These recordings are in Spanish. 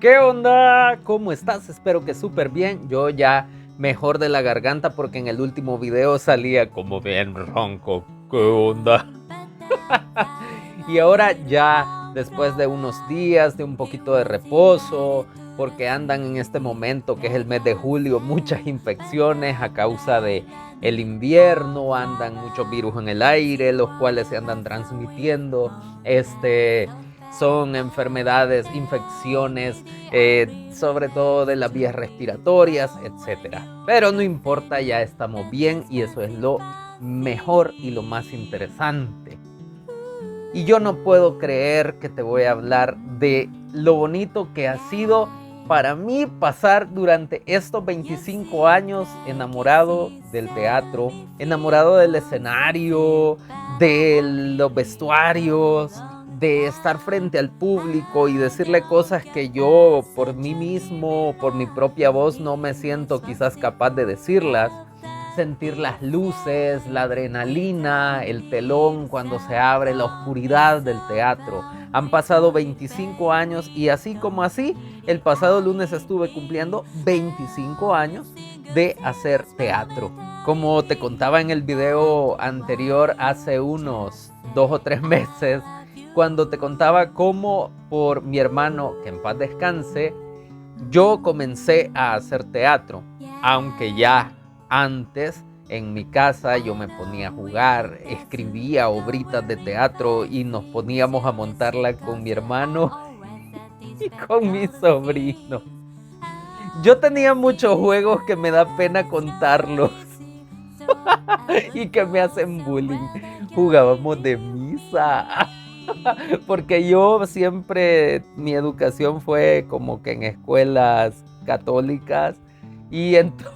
¿Qué onda? ¿Cómo estás? Espero que súper bien. Yo ya mejor de la garganta porque en el último video salía como bien ronco. ¿Qué onda? Y ahora ya después de unos días de un poquito de reposo, porque andan en este momento que es el mes de julio muchas infecciones a causa de el invierno, andan muchos virus en el aire, los cuales se andan transmitiendo. Son enfermedades, infecciones, sobre todo de las vías respiratorias, etcétera. Pero no importa, ya estamos bien y eso es lo mejor y lo más interesante. Y yo no puedo creer que te voy a hablar de lo bonito que ha sido para mí pasar durante estos 25 años enamorado del teatro, enamorado del escenario, de los vestuarios, de estar frente al público y decirle cosas que yo por mí mismo, por mi propia voz, no me siento quizás capaz de decirlas. Sentir las luces, la adrenalina, el telón cuando se abre, la oscuridad del teatro. Han pasado 25 años y así como así, el pasado lunes estuve cumpliendo 25 años de hacer teatro. Como te contaba en el video anterior, hace unos 2 o 3 meses, cuando te contaba cómo por mi hermano, que en paz descanse, yo comencé a hacer teatro, aunque ya antes en mi casa yo me ponía a jugar, escribía obritas de teatro y nos poníamos a montarla con mi hermano y con mi sobrino. Yo tenía muchos juegos que me da pena contarlos y que me hacen bullying. Jugábamos de misa. Porque yo siempre, mi educación fue como que en escuelas católicas y entonces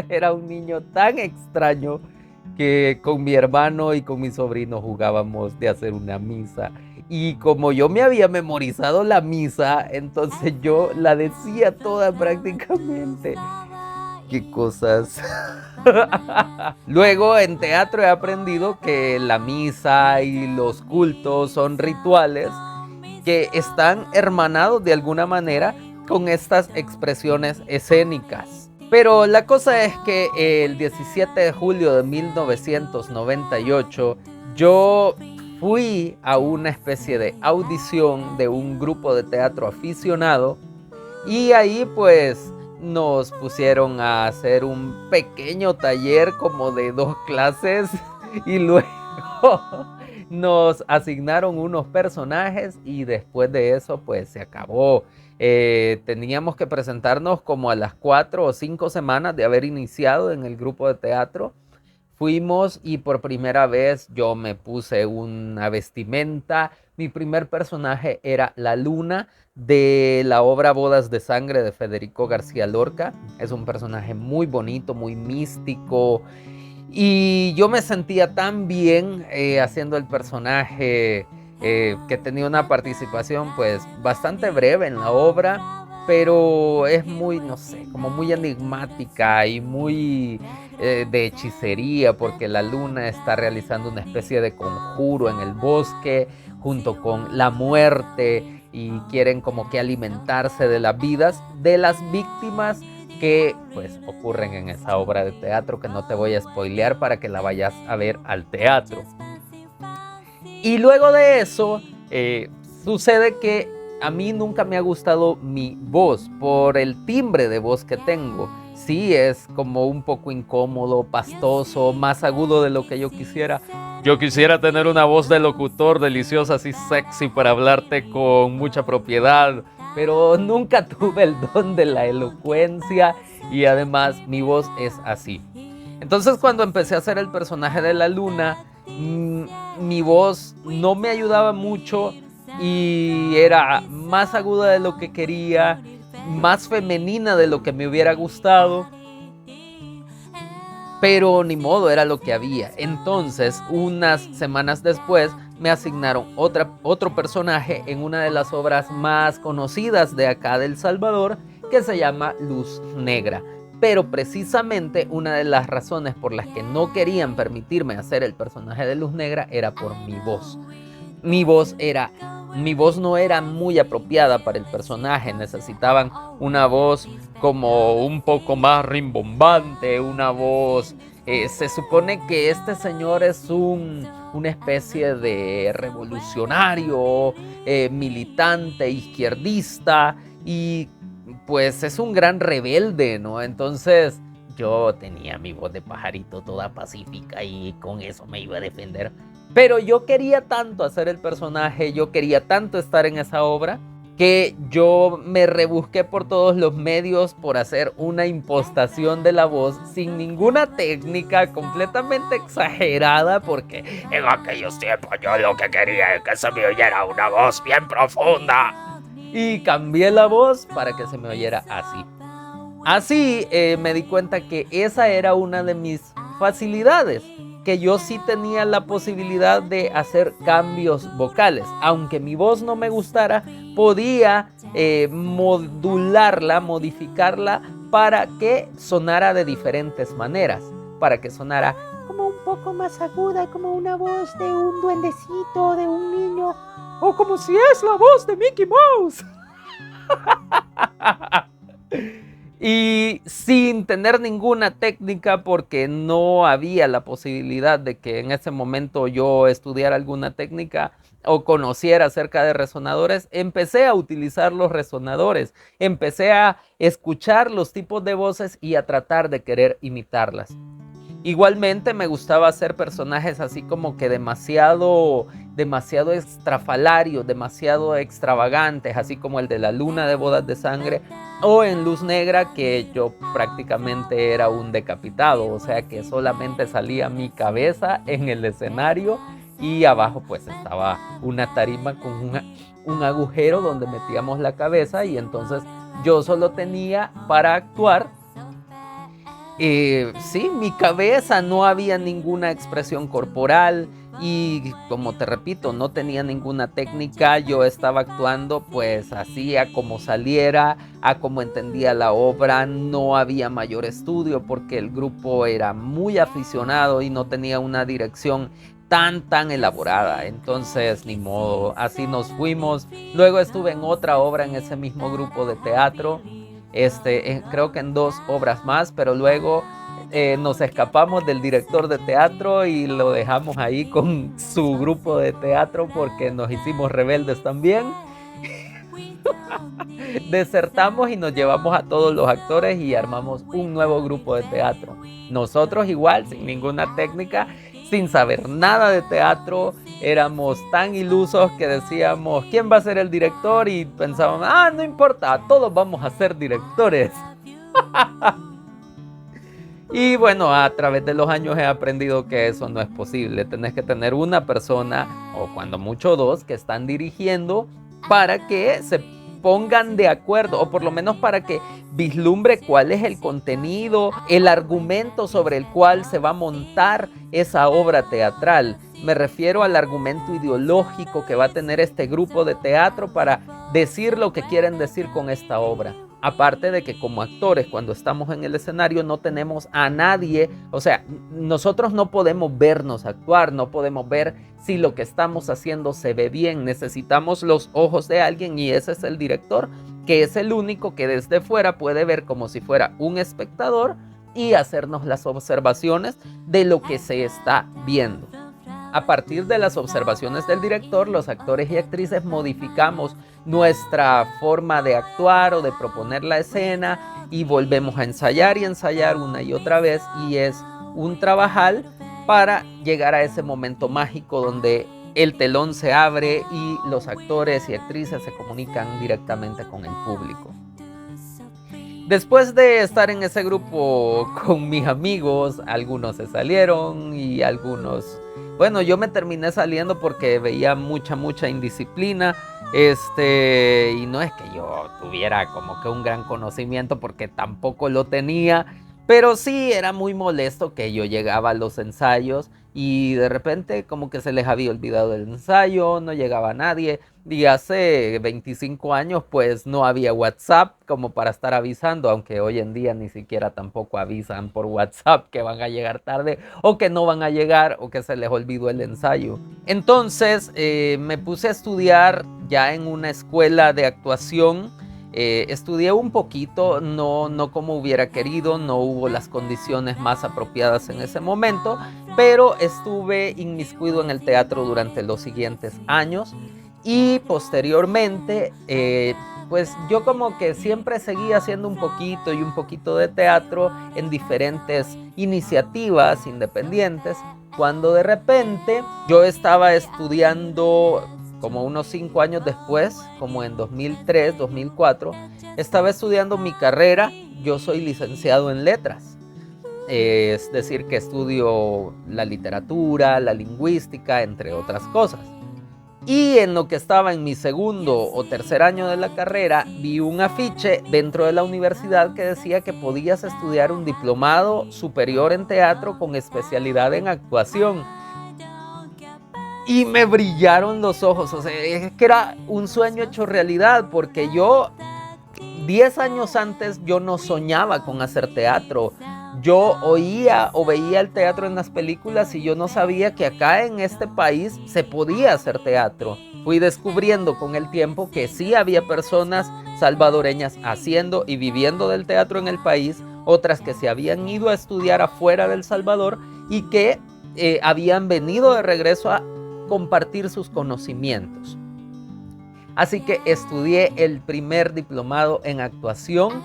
era un niño tan extraño que con mi hermano y con mi sobrino jugábamos de hacer una misa. Y como yo me había memorizado la misa, entonces yo la decía toda prácticamente. Qué cosas. Luego en teatro he aprendido que la misa y los cultos son rituales que están hermanados de alguna manera con estas expresiones escénicas. Pero la cosa es que el 17 de julio de 1998 yo fui a una especie de audición de un grupo de teatro aficionado y ahí pues nos pusieron a hacer un pequeño taller como de 2 clases y luego nos asignaron unos personajes y después de eso pues se acabó. Teníamos que presentarnos como a las 4 o 5 semanas de haber iniciado en el grupo de teatro. Fuimos y por primera vez yo me puse una vestimenta. Mi primer personaje era la Luna de la obra Bodas de Sangre de Federico García Lorca. Es un personaje muy bonito, muy místico. Y yo me sentía tan bien haciendo el personaje que tenía una participación pues bastante breve en la obra, pero es muy, no sé, como muy enigmática y muy de hechicería, porque la Luna está realizando una especie de conjuro en el bosque junto con la muerte y quieren como que alimentarse de las vidas de las víctimas que pues ocurren en esa obra de teatro, que no te voy a spoilear para que la vayas a ver al teatro. Y luego de eso, sucede que a mí nunca me ha gustado mi voz por el timbre de voz que tengo. Sí, es como un poco incómodo, pastoso, más agudo de lo que yo quisiera. Yo quisiera tener una voz de locutor deliciosa, así sexy, para hablarte con mucha propiedad, pero nunca tuve el don de la elocuencia y además mi voz es así. Entonces cuando empecé a hacer el personaje de la Luna, mi voz no me ayudaba mucho y era más aguda de lo que quería, más femenina de lo que me hubiera gustado, pero ni modo, era lo que había. Entonces, unas semanas después, me asignaron otro personaje en una de las obras más conocidas de acá de El Salvador, que se llama Luz Negra. Pero precisamente una de las razones por las que no querían permitirme hacer el personaje de Luz Negra era por mi voz. Mi voz era mi voz no era muy apropiada para el personaje. Necesitaban una voz como un poco más rimbombante, una voz... se supone que este señor es una especie de revolucionario, militante, izquierdista, y pues es un gran rebelde, ¿no? Entonces yo tenía mi voz de pajarito toda pacífica y con eso me iba a defender. Pero yo quería tanto hacer el personaje, yo quería tanto estar en esa obra, que yo me rebusqué por todos los medios por hacer una impostación de la voz sin ninguna técnica, completamente exagerada, porque en aquellos tiempos yo lo que quería es que se me oyera una voz bien profunda. Y cambié la voz para que se me oyera así. Así me di cuenta que esa era una de mis facilidades, que yo sí tenía la posibilidad de hacer cambios vocales. Aunque mi voz no me gustara, podía modularla, modificarla para que sonara de diferentes maneras, para que sonara como un poco más aguda, como una voz de un duendecito, de un niño, o como si es la voz de Mickey Mouse. Y sin tener ninguna técnica, porque no había la posibilidad de que en ese momento yo estudiara alguna técnica o conociera acerca de resonadores, empecé a utilizar los resonadores, empecé a escuchar los tipos de voces y a tratar de querer imitarlas. Igualmente me gustaba hacer personajes así como que demasiado estrafalarios, demasiado extravagantes, así como el de la luna de bodas de sangre, o en Luz Negra, que yo prácticamente era un decapitado, o sea que solamente salía mi cabeza en el escenario y abajo pues estaba una tarima con un agujero donde metíamos la cabeza, y entonces yo solo tenía para actuar. Sí, mi cabeza, no había ninguna expresión corporal y, como te repito, no tenía ninguna técnica. Yo estaba actuando pues así, a como saliera, a como entendía la obra. No había mayor estudio porque el grupo era muy aficionado y no tenía una dirección tan elaborada. Entonces, ni modo, así nos fuimos. Luego estuve en otra obra en ese mismo grupo de teatro. Creo que en 2 obras más, pero luego nos escapamos del director de teatro y lo dejamos ahí con su grupo de teatro porque nos hicimos rebeldes también. Desertamos y nos llevamos a todos los actores y armamos un nuevo grupo de teatro. Nosotros igual, sin ninguna técnica, sin saber nada de teatro, éramos tan ilusos que decíamos, ¿quién va a ser el director? Y pensábamos, no importa, todos vamos a ser directores. Y bueno, a través de los años he aprendido que eso no es posible. Tenés que tener una persona, o cuando mucho 2, que están dirigiendo para que se pongan de acuerdo, o por lo menos para que vislumbre cuál es el contenido, el argumento sobre el cual se va a montar esa obra teatral. Me refiero al argumento ideológico que va a tener este grupo de teatro para decir lo que quieren decir con esta obra. Aparte de que como actores, cuando estamos en el escenario, no tenemos a nadie, o sea, nosotros no podemos vernos actuar, no podemos ver si lo que estamos haciendo se ve bien. Necesitamos los ojos de alguien, y ese es el director, que es el único que desde fuera puede ver como si fuera un espectador y hacernos las observaciones de lo que se está viendo. A partir de las observaciones del director, los actores y actrices modificamos nuestra forma de actuar o de proponer la escena y volvemos a ensayar y ensayar una y otra vez, y es un trabajal para llegar a ese momento mágico donde el telón se abre y los actores y actrices se comunican directamente con el público. Después de estar en ese grupo con mis amigos, algunos se salieron y algunos... Bueno, yo me terminé saliendo porque veía mucha indisciplina, y no es que yo tuviera como que un gran conocimiento, porque tampoco lo tenía, pero sí era muy molesto que yo llegaba a los ensayos y de repente como que se les había olvidado el ensayo, no llegaba nadie, Y hace 25 años pues no había WhatsApp como para estar avisando, aunque hoy en día ni siquiera tampoco avisan por WhatsApp que van a llegar tarde o que no van a llegar o que se les olvidó el ensayo. Entonces me puse a estudiar ya en una escuela de actuación. Estudié un poquito, no como hubiera querido, no hubo las condiciones más apropiadas en ese momento, pero estuve inmiscuido en el teatro durante los siguientes años. Y posteriormente, pues yo como que siempre seguía haciendo un poquito y un poquito de teatro en diferentes iniciativas independientes, cuando de repente yo estaba estudiando como unos 5 años después, como en 2003, 2004, estaba estudiando mi carrera. Yo soy licenciado en letras, es decir, que estudio la literatura, la lingüística, entre otras cosas. Y en lo que estaba en mi segundo o tercer año de la carrera, vi un afiche dentro de la universidad que decía que podías estudiar un diplomado superior en teatro con especialidad en actuación. Y me brillaron los ojos, o sea, es que era un sueño hecho realidad, porque yo 10 años antes yo no soñaba con hacer teatro. Yo oía o veía el teatro en las películas y yo no sabía que acá en este país se podía hacer teatro. Fui descubriendo con el tiempo que sí había personas salvadoreñas haciendo y viviendo del teatro en el país, otras que se habían ido a estudiar afuera del Salvador y que habían venido de regreso a compartir sus conocimientos. Así que estudié el primer diplomado en actuación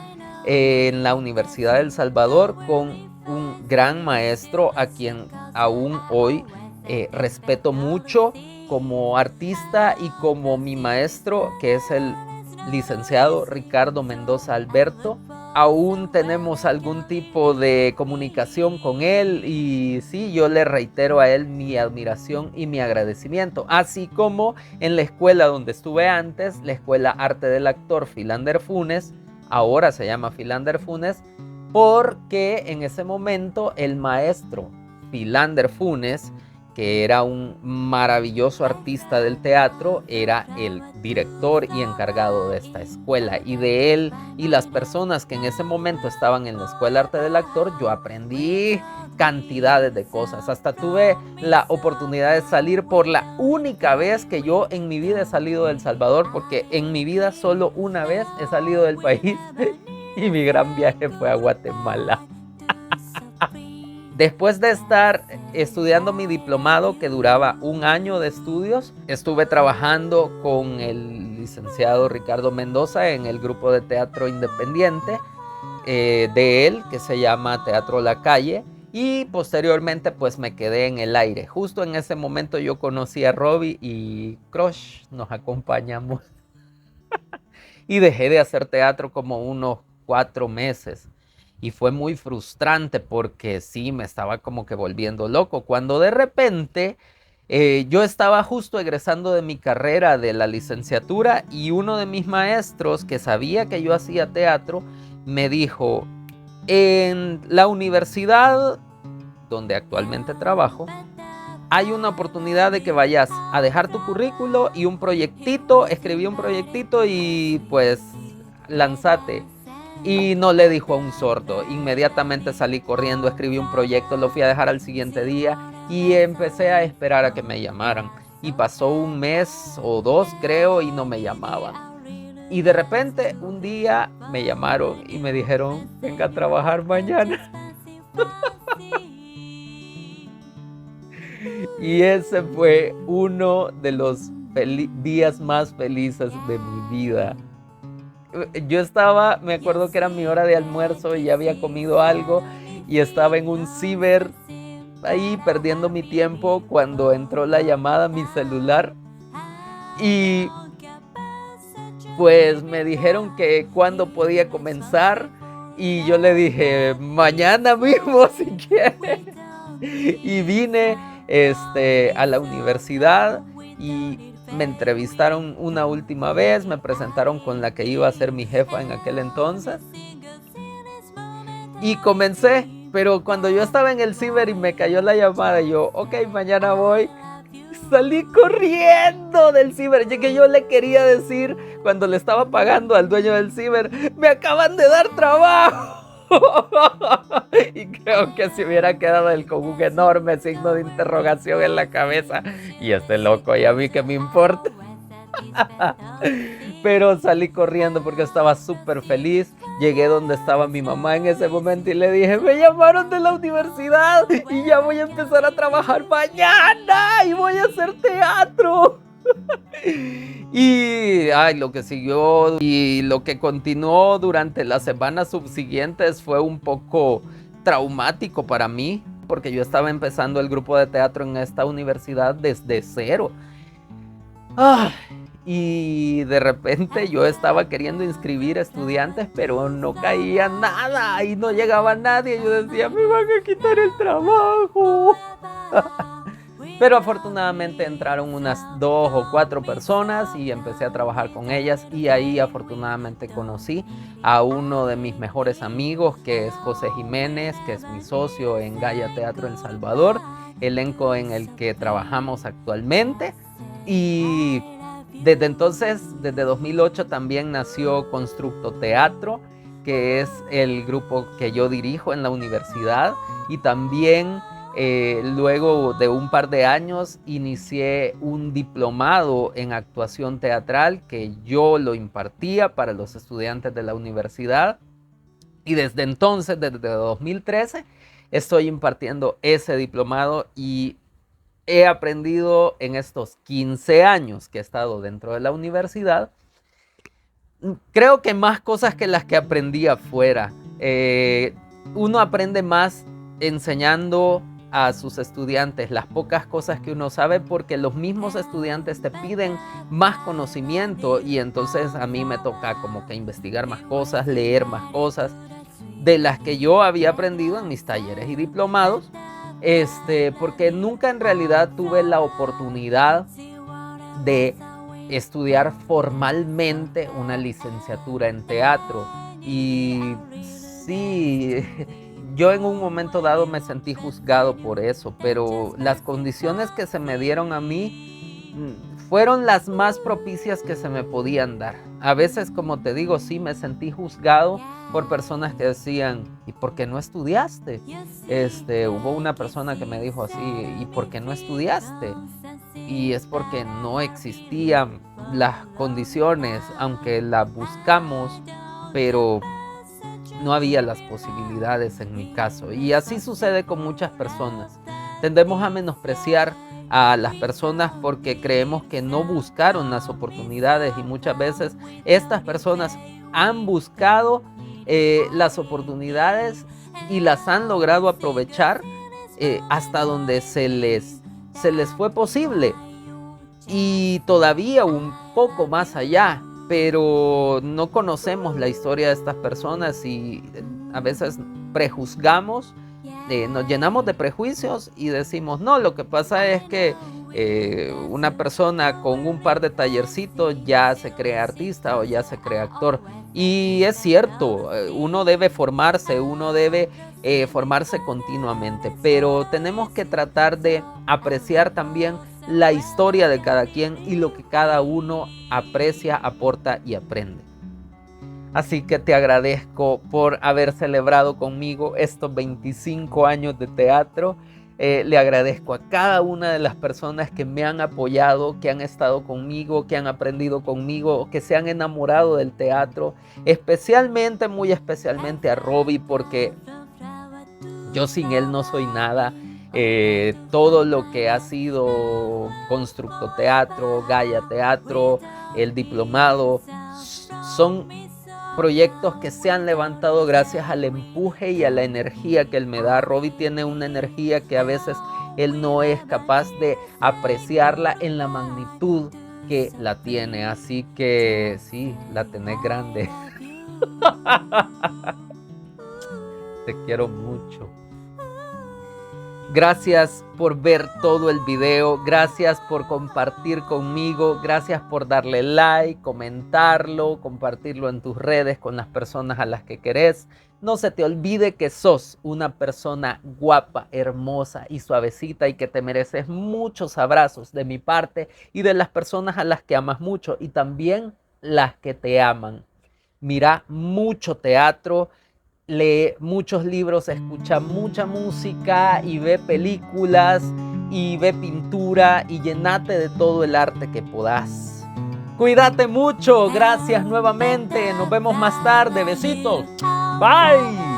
en la Universidad del Salvador con un gran maestro a quien aún hoy respeto mucho como artista y como mi maestro, que es el licenciado Ricardo Mendoza Alberto. Aún tenemos algún tipo de comunicación con él y sí, yo le reitero a él mi admiración y mi agradecimiento, así como en la escuela donde estuve antes, la Escuela Arte del Actor Philander Funes, ahora se llama Philander Funes, porque en ese momento el maestro Philander Funes, que era un maravilloso artista del teatro, era el director y encargado de esta escuela. Y de él y las personas que en ese momento estaban en la Escuela Arte del Actor, yo aprendí cantidades de cosas. Hasta tuve la oportunidad de salir por la única vez que yo en mi vida he salido de El Salvador, porque en mi vida solo una vez he salido del país y mi gran viaje fue a Guatemala. Después de estar estudiando mi diplomado, que duraba un año de estudios, estuve trabajando con el licenciado Ricardo Mendoza en el grupo de teatro independiente de él, que se llama Teatro La Calle, y posteriormente pues me quedé en el aire. Justo en ese momento yo conocí a Robbie y Crush, nos acompañamos y dejé de hacer teatro como unos 4 meses. Y fue muy frustrante porque sí, me estaba como que volviendo loco. Cuando de repente yo estaba justo egresando de mi carrera de la licenciatura y uno de mis maestros que sabía que yo hacía teatro me dijo: en la universidad donde actualmente trabajo, hay una oportunidad de que vayas a dejar tu currículo y un proyectito, escribí un proyectito y pues lánzate. Y no le dijo a un sordo, inmediatamente salí corriendo, escribí un proyecto, lo fui a dejar al siguiente día y empecé a esperar a que me llamaran. Y pasó un mes o 2 creo y no me llamaban. Y de repente un día me llamaron y me dijeron: venga a trabajar mañana. Y ese fue uno de los días más felices de mi vida. Yo estaba, me acuerdo que era mi hora de almuerzo y ya había comido algo y estaba en un ciber ahí perdiendo mi tiempo cuando entró la llamada a mi celular y pues me dijeron que cuándo podía comenzar y yo le dije: mañana mismo si quieres. Y vine a la universidad y me entrevistaron una última vez, me presentaron con la que iba a ser mi jefa en aquel entonces y comencé. Pero cuando yo estaba en el ciber y me cayó la llamada, yo, ok, mañana voy, salí corriendo del ciber. Que yo le quería decir cuando le estaba pagando al dueño del ciber, me acaban de dar trabajo. Y creo que se hubiera quedado él con un enorme signo de interrogación en la cabeza. Y este loco, ¿y a mí qué me importa? Pero salí corriendo porque estaba súper feliz. Llegué donde estaba mi mamá en ese momento y le dije, me llamaron de la universidad y ya voy a empezar a trabajar mañana y voy a hacer teatro. Y lo que siguió y lo que continuó durante las semanas subsiguientes fue un poco traumático para mí, porque yo estaba empezando el grupo de teatro en esta universidad desde cero. Y de repente yo estaba queriendo inscribir estudiantes, pero no caía nada y no llegaba nadie. Yo decía, me van a quitar el trabajo. Pero afortunadamente entraron unas 2 o 4 personas y empecé a trabajar con ellas, y ahí afortunadamente conocí a uno de mis mejores amigos, que es José Jiménez, que es mi socio en Gaia Teatro El Salvador, elenco en el que trabajamos actualmente. Y desde entonces, desde 2008, también nació Constructo Teatro, que es el grupo que yo dirijo en la universidad, y también luego de un par de años inicié un diplomado en actuación teatral que yo lo impartía para los estudiantes de la universidad, y desde entonces, desde 2013, estoy impartiendo ese diplomado y he aprendido en estos 15 años que he estado dentro de la universidad, creo que más cosas que las que aprendí afuera. Uno aprende más enseñando a sus estudiantes las pocas cosas que uno sabe, porque los mismos estudiantes te piden más conocimiento, y entonces a mí me toca como que investigar más cosas, leer más cosas de las que yo había aprendido en mis talleres y diplomados, porque nunca en realidad tuve la oportunidad de estudiar formalmente una licenciatura en teatro. Y sí, yo en un momento dado me sentí juzgado por eso, pero las condiciones que se me dieron a mí fueron las más propicias que se me podían dar. A veces, como te digo, sí me sentí juzgado por personas que decían, ¿y por qué no estudiaste? Hubo una persona que me dijo así, ¿y por qué no estudiaste? Y es porque no existían las condiciones, aunque las buscamos, pero no había las posibilidades en mi caso. Y así sucede con muchas personas. Tendemos a menospreciar a las personas porque creemos que no buscaron las oportunidades, y muchas veces estas personas han buscado las oportunidades y las han logrado aprovechar hasta donde se les fue posible, y todavía un poco más allá, pero no conocemos la historia de estas personas y a veces prejuzgamos, nos llenamos de prejuicios y decimos, no, lo que pasa es que una persona con un par de tallercitos ya se cree artista o ya se cree actor. Y es cierto, uno debe formarse, formarse continuamente, pero tenemos que tratar de apreciar también la historia de cada quien y lo que cada uno aprecia, aporta y aprende. Así que te agradezco por haber celebrado conmigo estos 25 años de teatro. Le agradezco a cada una de las personas que me han apoyado, que han estado conmigo, que han aprendido conmigo, que se han enamorado del teatro. Especialmente, muy especialmente a Robbie, porque yo sin él no soy nada. Todo lo que ha sido Constructo Teatro, Gaia Teatro, el diplomado, son proyectos que se han levantado gracias al empuje y a la energía que él me da. Robbie tiene una energía que a veces él no es capaz de apreciarla en la magnitud que la tiene. Así que sí, la tenés grande. Te quiero mucho. Gracias por ver todo el video, gracias por compartir conmigo, gracias por darle like, comentarlo, compartirlo en tus redes con las personas a las que querés. No se te olvide que sos una persona guapa, hermosa y suavecita y que te mereces muchos abrazos de mi parte y de las personas a las que amas mucho y también las que te aman. Mira mucho teatro, lee muchos libros, escucha mucha música y ve películas y ve pintura y llenate de todo el arte que podás. Cuídate mucho, gracias nuevamente, nos vemos más tarde, besitos, bye.